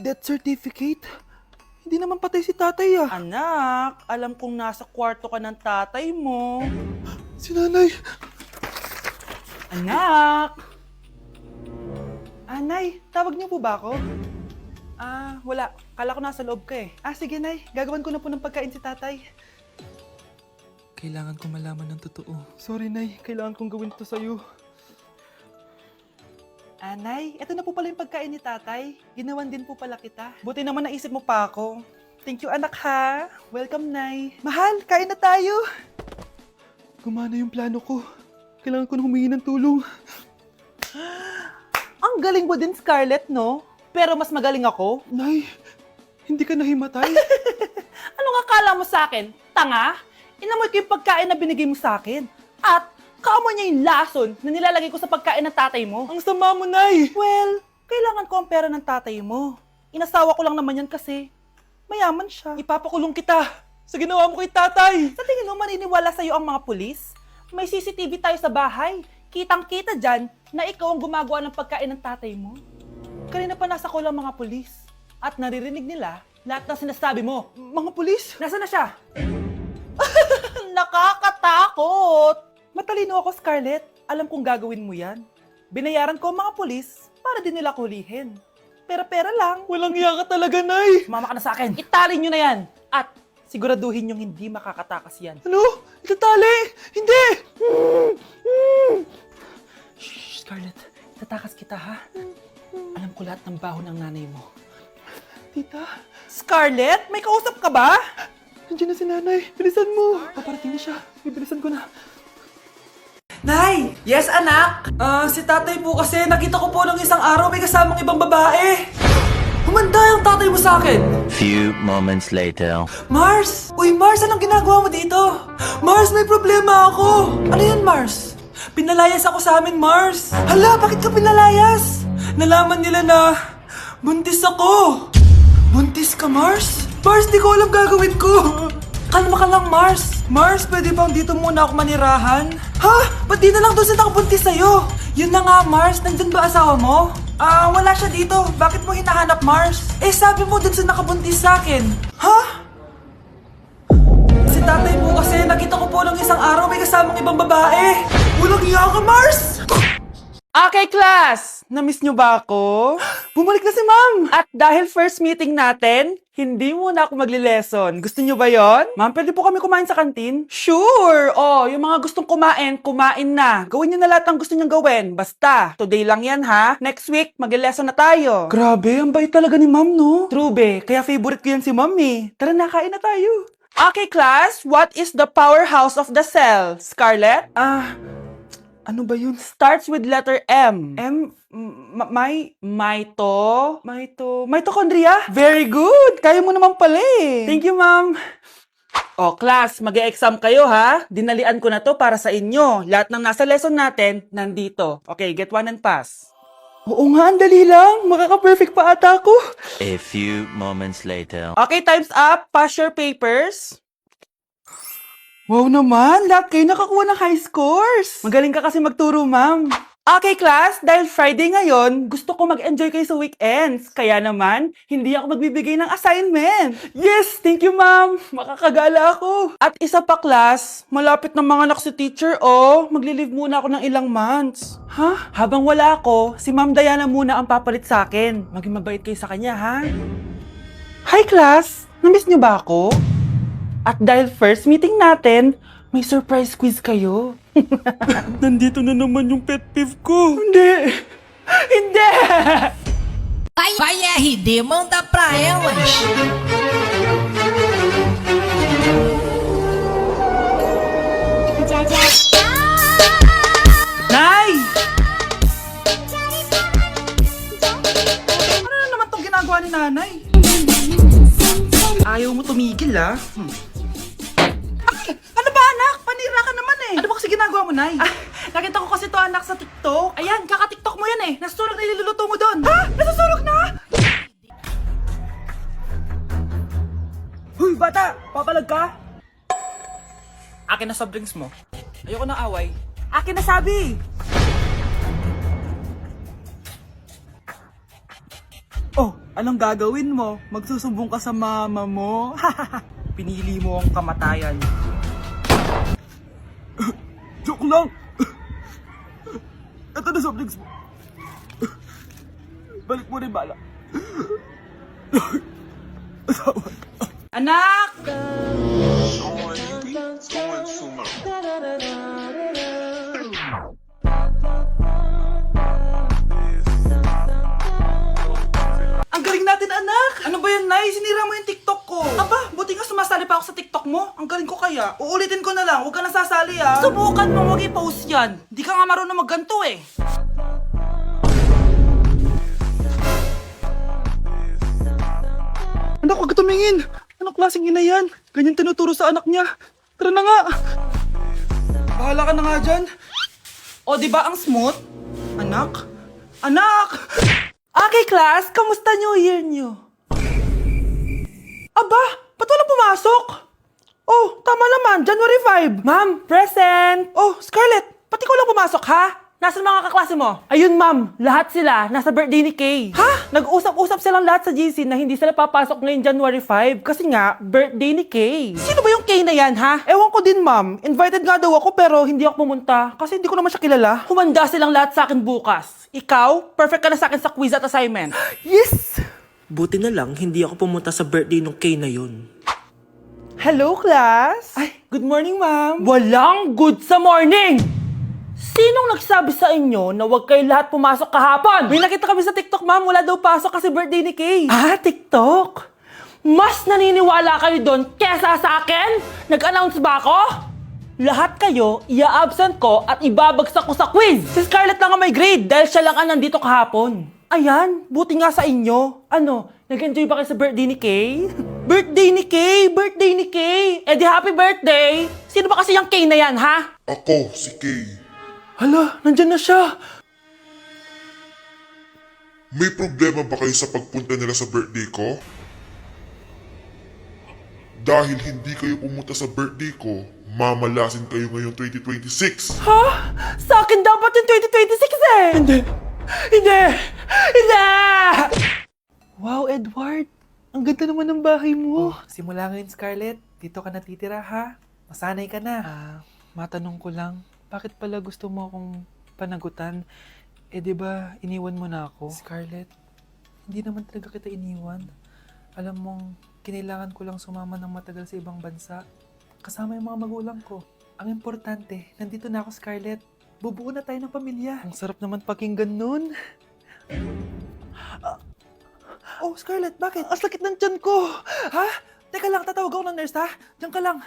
Death certificate? Hindi naman patay si tatay ah. Anak, alam kong nasa kwarto ka ng tatay mo. Si nanay. Anak! Nay, tawag niyo po ba ako? Wala. Kala ko nasa loob ka eh. Sige, Nay. Gagawan ko na po ng pagkain si tatay. Kailangan ko malaman ng totoo. Sorry, Nay. Kailangan kong gawin ito sa'yo. Nay, ito na po pala yung pagkain ni tatay. Ginawan din po pala kita. Buti naman naisip mo pa ako. Thank you, anak ha. Welcome, Nay. Mahal, kain na tayo. Gumana yung plano ko. Kailangan ko na humingi ng tulong. Ang galing mo din, Scarlett, no? Pero mas magaling ako. Nay, hindi ka nahimatay. Anong akala mo sa akin? Tanga? Inamoy ko yung pagkain na binigay mo sa akin. At kaamoy niya yung lason na nilalagay ko sa pagkain ng tatay mo. Ang sama mo, Nay. Well, kailangan ko ang pera ng tatay mo. Inasawa ko lang naman yan kasi mayaman siya. Ipapakulong kita sa ginawa mo kay tatay. Sa tingin mo maniniwala sa'yo ang mga pulis? May CCTV tayo sa bahay. Kitang-kita dyan na ikaw ang gumagawa ng pagkain ng tatay mo. Kanina pa nasa kulang mga pulis. At naririnig nila lahat ng sinasabi mo. Mga pulis? Nasaan na siya? Nakakatakot! Matalino ako, Scarlett. Alam kong gagawin mo yan. Binayaran ko ang mga pulis para din nila kulihin. Pera-pera lang. Walang iya ka talaga, Nay. Sumama ka na sa akin. Itali nyo na yan. At siguraduhin yung hindi makakatakas yan. Ano? Itatali? Hindi! Shh, Scarlett. Itatakas kita, ha? Alam ko lahat ng baho ng nanay mo. Tita, Scarlett, may kausap ka ba? nandiyan na si nanay. Bilisan mo. Paparating na siya. Bibilisan ko na. Nay! Yes, anak! Si tatay po kasi nakita ko po ng isang araw may kasamang ibang babae. Humanda yung tatay mo sa akin. Few moments later. Mars! Uy, Mars, anong ginagawa mo dito? Mars, may problema ako. Ano yun, Mars? Pinalayas ako sa amin, Mars. Hala, bakit ka pinalayas? Nalaman nila na buntis ako. Buntis ka, Mars? Mars, di ko alam gagawin ko. Kalma ka lang, Mars. Mars, pwede bang dito muna ako manirahan? Ha? Ba't di na lang doon sa nakabuntis sa'yo? Yun na nga, Mars. Nandun ba asawa mo? Wala siya dito. Bakit mo hinahanap, Mars? Sabi mo dun sa nakabuntis sa akin. Ha? Si tatay mo kasi nakita ko po ng isang araw may kasamang ibang babae. Walang iya ka, Mars! Okay, class! Namiss nyo ba ako? Bumalik na si ma'am! At dahil first meeting natin, hindi muna ako magli-lesson. Gusto nyo ba yon? Ma'am, pwede po kami kumain sa kantin? Sure! Yung mga gustong kumain, kumain na. Gawin nyo na lahat ng gusto nyong gawin. Basta, today lang yan ha. Next week, magli-lesson na tayo. Grabe, ang bait talaga ni ma'am, no? True, be. Kaya favorite ko yan si ma'am eh. Tara na, kain na tayo. Okay, class. What is the powerhouse of the cell? Scarlett? Ano ba yun? Starts with letter M. Mitochondria? Very good! Kaya mo naman pala eh. Thank you, ma'am. Class, mag-e-exam kayo ha. Dinalian ko na to para sa inyo. Lahat ng nasa lesson natin, nandito. Okay, get one and pass. Oo nga, ang dali lang. Makaka-perfect pa ata ako. A few moments later. Okay, time's up. Pass your papers. Wow naman, lahat kayo nakakuha ng high scores. Magaling ka kasi magturo, ma'am. Okay, class, dahil Friday ngayon, gusto ko mag-enjoy kayo sa weekends. Kaya naman, hindi ako magbibigay ng assignment. Yes, thank you, ma'am. Makakagala ako. At isa pa, class, malapit na mga anak si teacher, magli-leave muna ako ng ilang months. Ha? Habang wala ako, si Ma'am Diana muna ang papalit sa akin. Maging mabait kayo sa kanya, ha? Hi, class. Namiss niyo ba ako? At dahil first meeting natin, may surprise quiz kayo. Nandito na naman yung pet peeve ko. Hindi! Hindi! Vai RD, manda pra elas. Nay! Ano na naman itong ginagawa ni nanay? Ayaw mo tumigil, ah. Ay! Ano ba, anak? Panira ka naman eh. Ano ba kasi ginagawa mo, Nay? Nakita ko kasi to anak sa TikTok. Ayan, kaka-TikTok mo yan eh. Nasusunog na iluluto mo doon. Ha? Nasusunog na? Huy, bata! Papalag ka? Akin na soft drinks mo. Ayoko ng away. Akin na sabi! Anong gagawin mo? Magsusumbong ka sa mama mo? Pinili mo ang kamatayan. Joke lang! Ito na subjects mo. Balik mo rin bala. Anak! Ang galing natin, anak! Ano ba yan, Nay? Sinira mo yung TikTok ko. Aba, buti nga sumasali pa ako sa TikTok mo. Ang galing ko kaya. Uulitin ko na lang. Huwag ka nasasali, ha? Subukan mo huwag i-post yan. Di ka nga marunong magganto, eh. Anak, huwag ka tumingin! Anong klaseng ina yan? Ganyan tinuturo sa anak niya. Tara na nga! Bahala ka na nga dyan. O, di ba ang smooth? Anak? Anak! Okay, class. Kamusta New Year niyo? Aba, ba't walang pumasok? Oh, tama naman. January 5. Ma'am, present. Oh, Scarlett, pati ko lang pumasok, ha? Nasaan mga kaklase mo? Ayun, ma'am. Lahat sila nasa birthday ni Kay. Ha? Nag-usap-usap silang lahat sa GC na hindi sila papasok ngayong January 5 kasi nga, birthday ni Kay. Sino ba yung Kay na yan, ha? Ewan ko din, ma'am. Invited nga daw ako pero hindi ako pumunta kasi hindi ko naman siya kilala. Humanda silang lahat sa akin bukas. Ikaw, perfect ka na sa akin sa quiz at assignment. Yes! Buti na lang, hindi ako pumunta sa birthday nung Kay na yun. Hello, class? Ay, good morning, ma'am. Walang good sa morning! Sinong nagsabi sa inyo na huwag kayo lahat pumasok kahapon? May nakita kami sa TikTok, ma'am. Wala daw pasok kasi birthday ni Kay. Ah, TikTok? Mas naniniwala kayo doon kesa sa akin? Nag-announce ba ako? Lahat kayo, ia-absent ko at ibabagsak ko sa quiz. Si Scarlett lang ang may grade dahil siya lang ang nandito kahapon. Ayan, buti nga sa inyo. Ano, nag-enjoy ba kayo sa birthday ni Kay? Birthday ni Kay! Birthday ni Kay! Eh di happy birthday! Sino ba kasi yung Kay na yan, ha? Ako, si Kay. Hala, nandyan na siya! May problema ba kayo sa pagpunta nila sa birthday ko? Dahil hindi kayo pumunta sa birthday ko, mamalasin kayo ngayong 2026. Ha? Sa akin dapat yung 2026 eh! Hindi! Hindi! Hindi! Wow, Edward! Ang ganda naman ng bahay mo. Simula ngayon, Scarlett, dito ka natitira ha? Masanay ka na. Matanong ko lang, bakit pala gusto mo akong panagutan? Eh di ba iniwan mo na ako? Scarlett, hindi naman talaga kita iniwan. Alam mong, kinailangan ko lang sumama ng matagal sa ibang bansa. Kasama yung mga magulang ko. Ang importante, nandito na ako, Scarlett. Bubuo na tayo ng pamilya. Ang sarap naman pakinggan nun. Oh, Scarlett, bakit? Ang sakit ng tiyan ko! Ha? Teka lang, tatawag ako ng nurse ha? Diyan ka lang.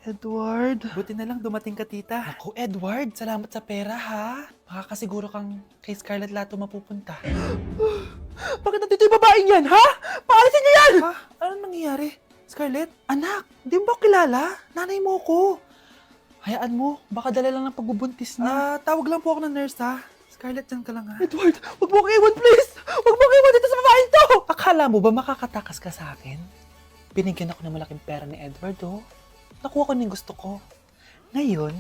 Edward. Buti na lang dumating ka, tita. Ako, Edward, salamat sa pera ha. Makakasiguro kang kay Scarlett Lato mapupunta. Bakit nandito yung babaeng yan, ha? Paalisin niyo yan! Ha? Anong nangyayari? Scarlett? Anak, di mo ba kilala? Nanay mo ko. Hayaan mo, baka dala lang ng pagbubuntis niya. Tawag lang po ako ng nurse ha? Scarlett, dyan ka lang ha? Edward, wag mo akong iwan, please! Wag mo akong iwan dito sa babaeng to! Akala mo ba makakatakas ka sa akin? Binigyan ako ng malaking pera ni Edward, oh. Nakuha ko ng gusto ko. Ngayon,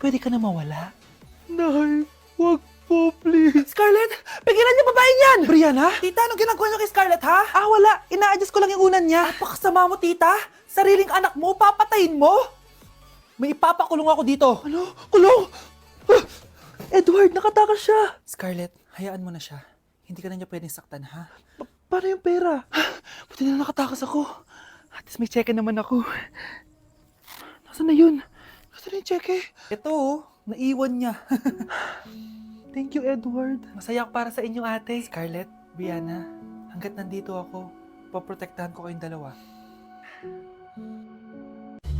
pwede ka na mawala. Nay, wag po, please. Scarlett, pigilan niyo babaeng yan! Brianna? Tita, anong ginagawa niyo kay Scarlett, ha? Wala. Ina-adjust ko lang yung unan niya. Napakasama mo, tita. Sariling anak mo, papatayin mo. May ipapakulong ako dito. Ano? Kulong! Edward, nakatakas siya. Scarlett, hayaan mo na siya. Hindi ka na niya pwedeng saktan ha? Paano yung pera? Buti na nakatakas ako. At least may cheque naman ako. Nasaan na yun? Nasaan na yung cheque? Ito oh, naiwan niya. Thank you, Edward. Masaya ako para sa inyo ate. Scarlett, Brianna, hanggat nandito ako, poprotektahan ko kayong dalawa.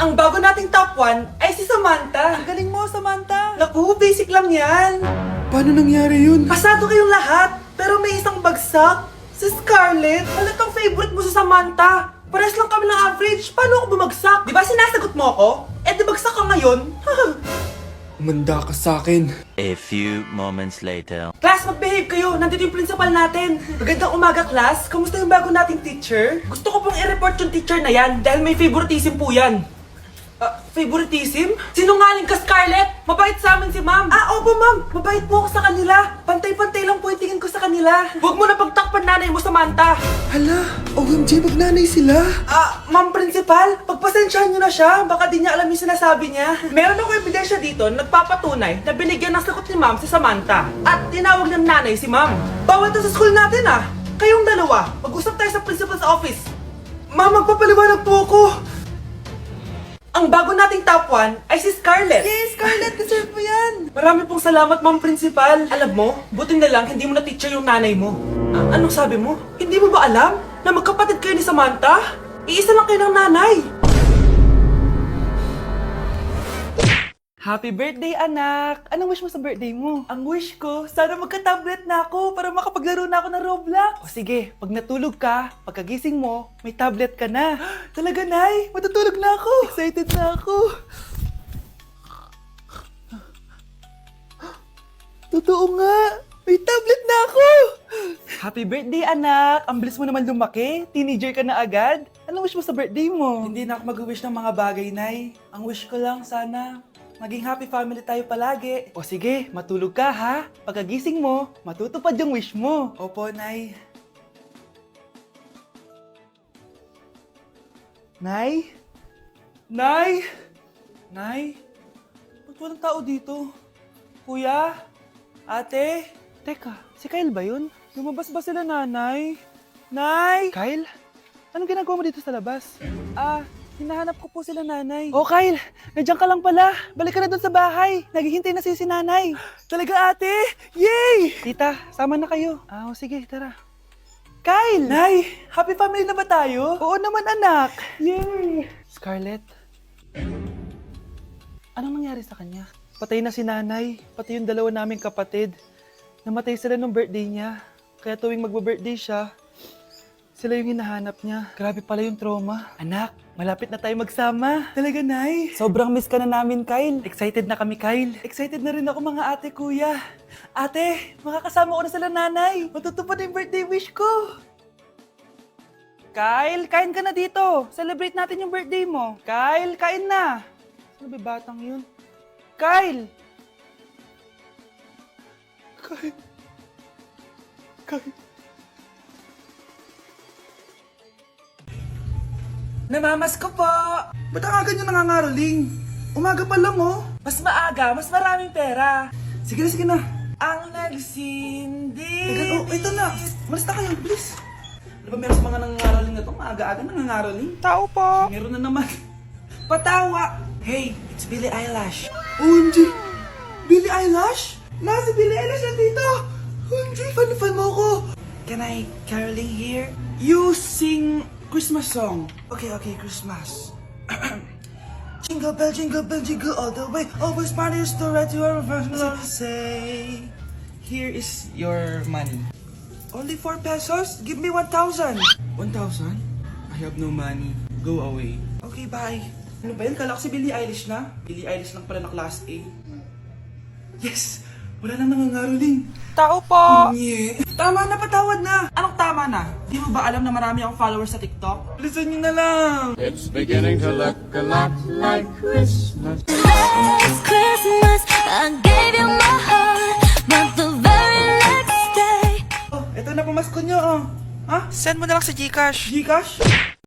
Ang bago nating top 1 ay si Samantha. Ang galing mo, Samantha. Naku, basic lang yan. Paano nangyari yun? Pasado kayong lahat, pero may isang bagsak. Si Scarlett, halatang favorite mo si Samantha. Pares lang kami ng average. Paano ako bumagsak? Di ba sinasagot mo ako? Eh, di bagsak ka ngayon. Umanda ka sa akin. A few moments later. Class, mag-behave kayo. Nandito yung principal natin. Magandang umaga, class. Kamusta yung bago nating teacher? Gusto ko pong i-report yung teacher na yan dahil may favoritism po yan. Favoritism? Sinungaling ka, Scarlett! Mabait sa amin si ma'am! Opo ma'am! Mabait po ako sa kanila! Pantay-pantay lang po yung tingin ko sa kanila! Huwag mo na pagtakpan nanay mo, Samantha! Hala, OMG, magnanay sila. Ma'am Principal, pagpasensyahan niyo na siya. Baka di niya alam yung sinasabi niya. Meron ako ebidensya dito na nagpapatunay na binigyan ng sagot ni ma'am si Samantha. At tinawag ng nanay si ma'am. Bawal to sa school natin Kayong dalawa, mag-usap tayo sa principal's office. Ma'am, magpapaliwanag po ako. Ang bago nating top 1 ay si Scarlett. Yes, Scarlett, deserve mo yan. Marami pong salamat, Ma'am Principal. Alam mo, buti na lang hindi mo na teacher yung nanay mo. Anong sabi mo? Hindi mo ba alam na magkapatid kayo ni Samantha? Iisa lang kayo ng nanay. Happy birthday, anak! Anong wish mo sa birthday mo? Ang wish ko, sana magka-tablet na ako para makapaglaro na ako ng Roblox. O sige, pag natulog ka, pagkagising mo, may tablet ka na. Talaga, Nay? Matutulog na ako. Excited na ako. Totoo nga! May tablet na ako! Happy birthday, anak! Ang bilis mo naman lumaki. Teenager ka na agad. Anong wish mo sa birthday mo? Hindi na ako mag-wish ng mga bagay, Nay. Ang wish ko lang, sana maging happy family tayo palagi. O sige, matulog ka ha. Pagkagising mo, matutupad yung wish mo. Opo, Nay. Nay? Nay? Nay? Ba't walang tao dito? Kuya? Ate? Teka, si Kyle ba yun? Lumabas ba sila, nanay? Nay? Kyle? Anong ginagawa mo dito sa labas? Hinahanap ko po sila, nanay. Oh, Kyle! Nandiyan ka lang pala. Balik ka na doon sa bahay. Naghihintay na si nanay. Talaga, ate? Yay! Tita, sama na kayo. Sige, tara. Kyle! Nay, happy family na ba tayo? Oo naman, anak. Yay! Scarlett, anong nangyari sa kanya? Patay na si nanay, pati yung dalawa naming kapatid. Namatay sila nung birthday niya. Kaya tuwing magbe-birthday siya, sila yung hinahanap niya. Grabe pala yung trauma. Anak, malapit na tayo magsama. Talaga, Nay. Sobrang miss ka na namin, Kyle. Excited na kami, Kyle. Excited na rin ako, mga ate, kuya. Ate, makakasama ko na sila, nanay. Matutupad na yung birthday wish ko. Kyle, kain ka na dito. Celebrate natin yung birthday mo. Kyle, kain na. Sino ba batang yun? Kyle! Kyle. Namamas ko po! Ba't ang aga nyo nangangaroling? Umaga pa lang, oh. Mas maaga, mas maraming pera. Sige na. Ang nagsindi. Ito na. Malis na kayo, please. Ano ba meron sa mga nangangaroling na to? Maaga-aga nangangaroling? Tao po. Meron na naman. Patawa. Hey, it's Billie Eilish. OMG! Billie Eilish? Si Billie Eilish nandito! OMG, fan mo ko! Can I caroling here? You sing Christmas song. Okay, Christmas. Jingle bell, jingle all the way. Always party is to ride to our first love. Say, here is your money. Only 4 pesos? Give me 1,000. 1,000? I have no money. Go away. Okay, bye. Ano ba yun? Kala ko si Billie Eilish na. Billie Eilish lang pala na class A. Yes! Wala nang nangangaroling. Tao po! Yeah. Tama na, patawad na! Anong tama na? Di mo ba alam na marami akong followers sa TikTok? Listen nyo na lang! It's beginning to look a lot like Christmas. Last Christmas, I gave you my heart, but the very next day. Oh, eto na pamasko nyo, oh. Ha? Send mo na lang sa Gcash. Gcash?